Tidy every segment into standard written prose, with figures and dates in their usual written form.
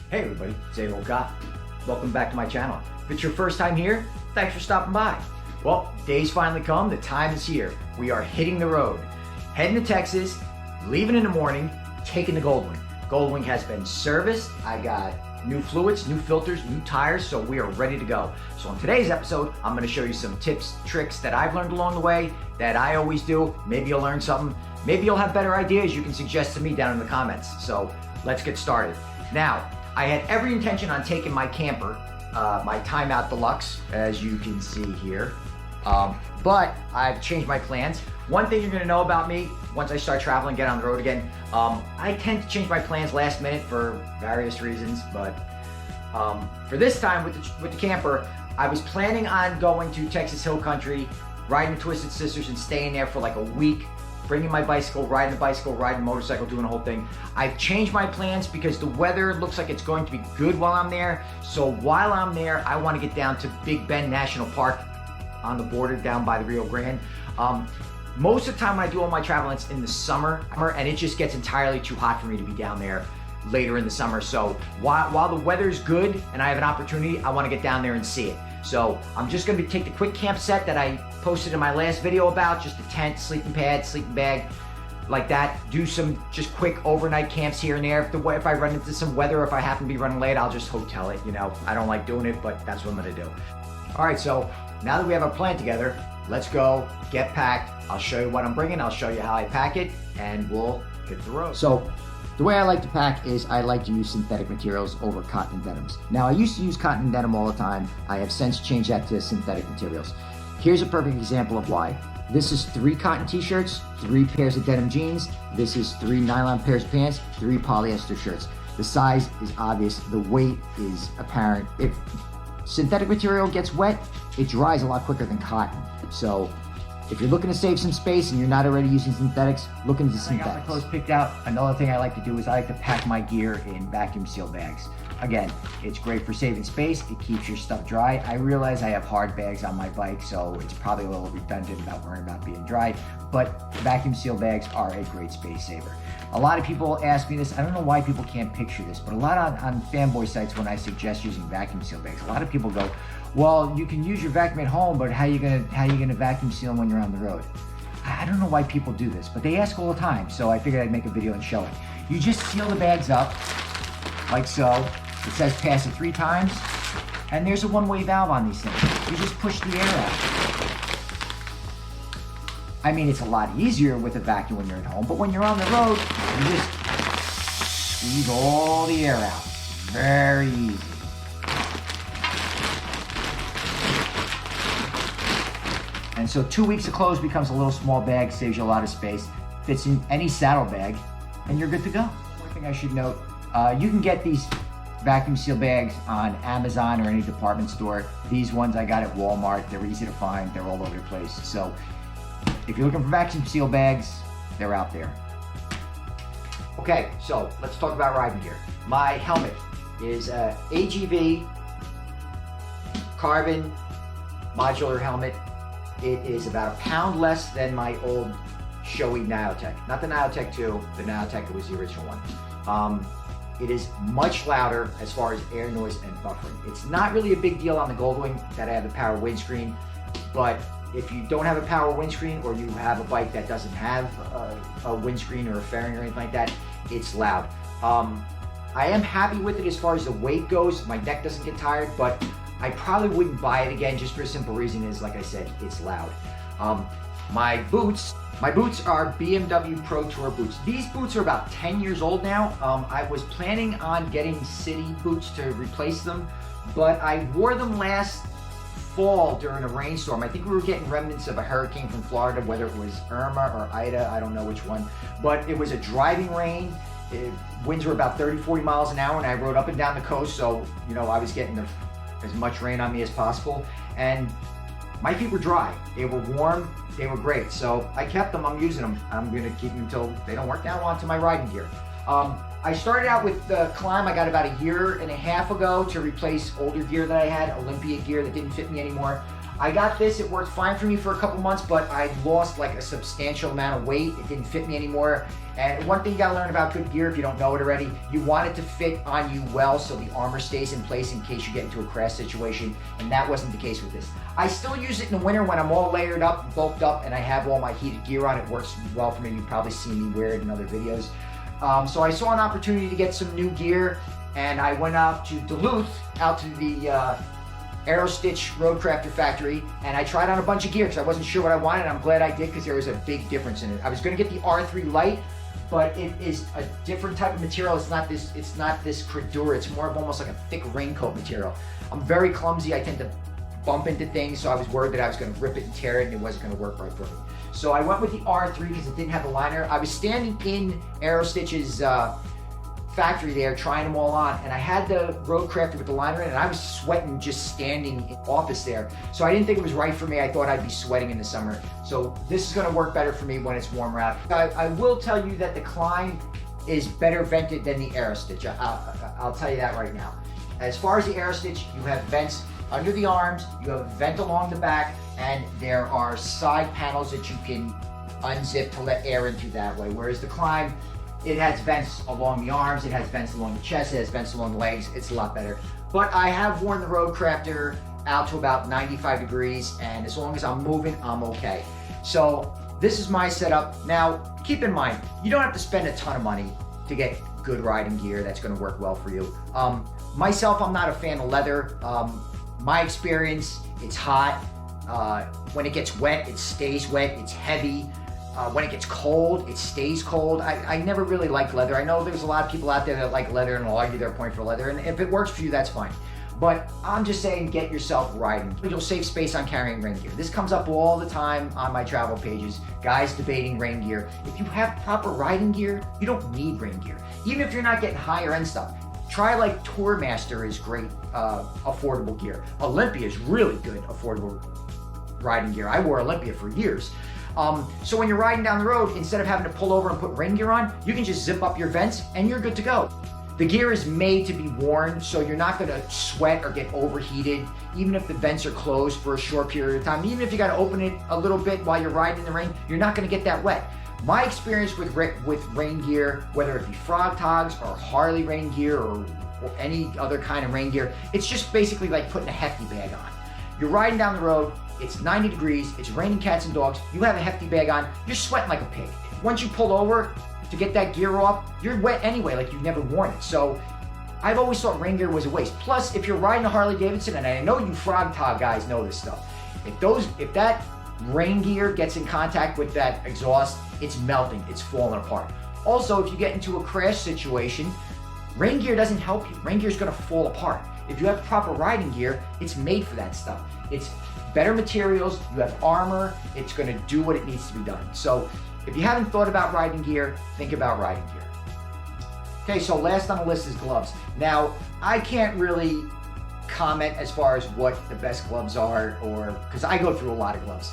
Hey everybody, it's Abel Cop. Welcome back to my channel. If it's your first time here, thanks for stopping by. Well, day's finally come, the time is here. We are hitting the road. Heading to Texas, leaving in the morning, taking the Goldwing. Goldwing has been serviced. I got new fluids, new filters, new tires, so we are ready to go. So in today's episode, I'm gonna show you some tips, tricks that I've learned along the way, that I always do. Maybe you'll learn something. Maybe you'll have better ideas you can suggest to me down in the comments. So let's get started. Now, I had every intention on taking my camper, my Timeout Deluxe, as you can see here. But I've changed my plans. One thing you're gonna know about me, once I start traveling, get on the road again, I tend to change my plans last minute for various reasons, but for this time with the camper, I was planning on going to Texas Hill Country, riding the Twisted Sisters and staying there for like a week, bringing my bicycle, riding the motorcycle, doing the whole thing. I've changed my plans because the weather looks like it's going to be good while I'm there. So while I'm there, I want to get down to Big Bend National Park on the border down by the Rio Grande. Most of the time when I do all my traveling, it's in the summer, and it just gets entirely too hot for me to be down there later in the summer. So while the weather's good and I have an opportunity, I want to get down there and see it. So I'm just going to take the quick camp set that I posted in my last video about, just a tent, sleeping pad, sleeping bag, like that. Do some just quick overnight camps here and there. If I run into some weather, if I happen to be running late, I'll just hotel it. You know, I don't like doing it, but that's what I'm going to do. All right, so now that we have our plan together, let's go get packed. I'll show you what I'm bringing. I'll show you how I pack it, and we'll hit the road. So the way I like to pack is I like to use synthetic materials over cotton and denims. Now, I used to use cotton and denim all the time. I have since changed that to synthetic materials. Here's a perfect example of why. This is 3 cotton t-shirts, 3 pairs of denim jeans. This is 3 nylon pairs of pants, 3 polyester shirts. The size is obvious. The weight is apparent. If synthetic material gets wet, it dries a lot quicker than cotton. So if you're looking to save some space and you're not already using synthetics, look into synthetics. I got my clothes picked out. Another thing I like to do is I like to pack my gear in vacuum seal bags. Again, it's great for saving space. It keeps your stuff dry. I realize I have hard bags on my bike, so it's probably a little redundant about worrying about being dry, but vacuum seal bags are a great space saver. A lot of people ask me this. I don't know why people can't picture this, but a lot on fanboy sites when I suggest using vacuum seal bags, a lot of people go, well, you can use your vacuum at home, but how are you gonna vacuum seal them when you're on the road? I don't know why people do this, but they ask all the time, so I figured I'd make a video and show it. You just seal the bags up, like so. It says pass it 3 times, and there's a one-way valve on these things. You just push the air out. I mean, it's a lot easier with a vacuum when you're at home, but when you're on the road, you just squeeze all the air out. Very easy. And so 2 weeks of clothes becomes a little small bag, saves you a lot of space, fits in any saddle bag, and you're good to go. One thing I should note, you can get these vacuum seal bags on Amazon or any department store. These ones I got at Walmart. They're easy to find. They're all over the place. So if you're looking for vacuum seal bags, they're out there. Okay, so let's talk about riding gear. My helmet is a AGV carbon modular helmet. It is about a pound less than my old showy Niotech. Not the Niotech 2, the Niotech that was the original one. It is much louder as far as air noise and buffering. It's not really a big deal on the Goldwing that I have the power windscreen, but if you don't have a power windscreen or you have a bike that doesn't have a windscreen or a fairing or anything like that, it's loud. I am happy with it as far as the weight goes. My neck doesn't get tired, but I probably wouldn't buy it again just for a simple reason is, like I said, it's loud. My boots are BMW Pro Tour boots. These boots are about 10 years old now. I was planning on getting city boots to replace them, but I wore them last fall during a rainstorm. I think we were getting remnants of a hurricane from Florida, whether it was Irma or Ida, I don't know which one, but it was a driving rain. Winds were about 30, 40 miles an hour, and I rode up and down the coast, so you know I was getting as much rain on me as possible, and my feet were dry. They were warm. They were great. So I kept them. I'm using them. I'm going to keep them until they don't work. Now onto my riding gear. I started out with the Climb I got about 1.5 years ago to replace older gear that I had, Olympia gear that didn't fit me anymore. I got this, it worked fine for me for a couple months, but I lost like a substantial amount of weight. It didn't fit me anymore. And one thing you gotta learn about good gear, if you don't know it already, you want it to fit on you well so the armor stays in place in case you get into a crash situation, and that wasn't the case with this. I still use it in the winter when I'm all layered up, bulked up, and I have all my heated gear on. It works well for me. You've probably seen me wear it in other videos. So I saw an opportunity to get some new gear, and I went out to Duluth, out to the Aerostitch Roadcrafter factory, and I tried on a bunch of gear because I wasn't sure what I wanted. I'm glad I did because there was a big difference in it. I was going to get the R3 Lite, but it is a different type of material. It's not this Credura. It's more of almost like a thick raincoat material. I'm very clumsy. I tend to bump into things, so I was worried that I was going to rip it and tear it and it wasn't going to work right for me. So I went with the R3 because it didn't have the liner. I was standing in Aerostitch's factory there trying them all on, and I had the Roadcrafter with the liner in it, and I was sweating just standing in the office there. So I didn't think it was right for me. I thought I'd be sweating in the summer. So this is going to work better for me when it's warmer out. I will tell you that the Klein is better vented than the Aerostitch. I'll tell you that right now. As far as the Aerostitch, you have vents under the arms, you have a vent along the back, and there are side panels that you can unzip to let air in through that way. Whereas the Klein, it has vents along the arms, it has vents along the chest, it has vents along the legs. It's a lot better. But I have worn the Roadcrafter out to about 95 degrees, and as long as I'm moving, I'm okay. So this is my setup. Now, keep in mind, you don't have to spend a ton of money to get good riding gear that's gonna work well for you. Myself, I'm not a fan of leather. My experience, it's hot. When it gets wet, it stays wet, it's heavy. When it gets cold, it stays cold. I never really liked leather. I know there's a lot of people out there that like leather and will argue their point for leather, and if it works for you, that's fine. But I'm just saying, get yourself riding. You'll save space on carrying rain gear. This comes up all the time on my travel pages, guys debating rain gear. If you have proper riding gear, you don't need rain gear. Even if you're not getting higher end stuff. Try like Tourmaster is great, affordable gear. Olympia is really good, affordable riding gear. I wore Olympia for years. So when you're riding down the road, instead of having to pull over and put rain gear on, you can just zip up your vents and you're good to go. The gear is made to be worn, so you're not gonna sweat or get overheated, even if the vents are closed for a short period of time. Even if you gotta open it a little bit while you're riding in the rain, you're not gonna get that wet. My experience with rain gear, whether it be Frog Togs or Harley rain gear or any other kind of rain gear, it's just basically like putting a hefty bag on. You're riding down the road, it's 90 degrees, it's raining cats and dogs, you have a hefty bag on, you're sweating like a pig. Once you pull over to get that gear off, you're wet anyway, like you've never worn it. So I've always thought rain gear was a waste. Plus, if you're riding a Harley Davidson, and I know you Frog Tog guys know this stuff, if that rain gear gets in contact with that exhaust, it's melting, it's falling apart. Also, if you get into a crash situation, rain gear doesn't help you. Rain gear is gonna fall apart. If you have proper riding gear, it's made for that stuff. It's better materials, you have armor, it's gonna do what it needs to be done. So if you haven't thought about riding gear, think about riding gear. Okay, so last on the list is gloves. Now, I can't really comment as far as what the best gloves are, or because I go through a lot of gloves.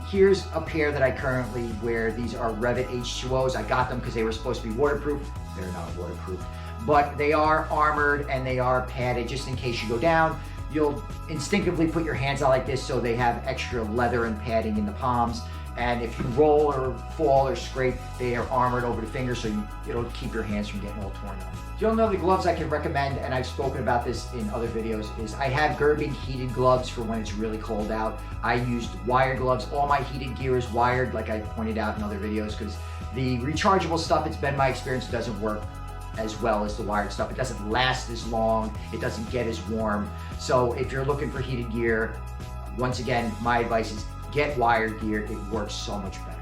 Here's a pair that I currently wear. These are Revit H2Os. I got them because they were supposed to be waterproof. They're not waterproof, but they are armored and they are padded just in case you go down. You'll instinctively put your hands out like this so they have extra leather and padding in the palms. And if you roll or fall or scrape, they are armored over the fingers, so it'll keep your hands from getting all torn up. The only other gloves I can recommend, and I've spoken about this in other videos, is I have Goldwing heated gloves for when it's really cold out. I used wired gloves. All my heated gear is wired, like I pointed out in other videos, because the rechargeable stuff, it's been my experience, doesn't work as well as the wired stuff. It doesn't last as long. It doesn't get as warm. So if you're looking for heated gear, once again, my advice is get wired gear. It works so much better.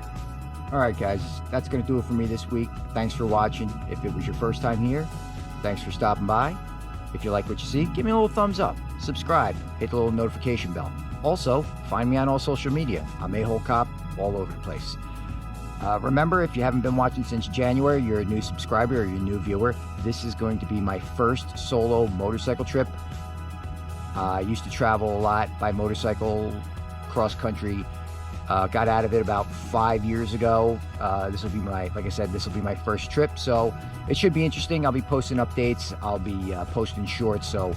All right, guys, that's going to do it for me this week. Thanks for watching. If it was your first time here, thanks for stopping by. If you like what you see, give me a little thumbs up, subscribe, hit the little notification bell. Also, find me on all social media. I'm A-Hole Cop all over the place. Remember, if you haven't been watching since January, you're a new subscriber or you're a new viewer, this is going to be my first solo motorcycle trip. I used to travel a lot by motorcycle, cross country. Got out of it about 5 years ago. This will be like I said, this will be my first trip, so it should be interesting. I'll be posting updates. I'll be posting shorts, so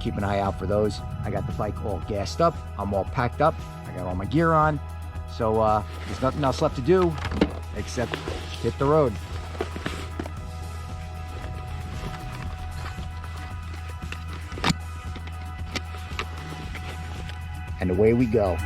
keep an eye out for those. I got the bike all gassed up. I'm all packed up. I got all my gear on. So there's nothing else left to do except hit the road. And away we go.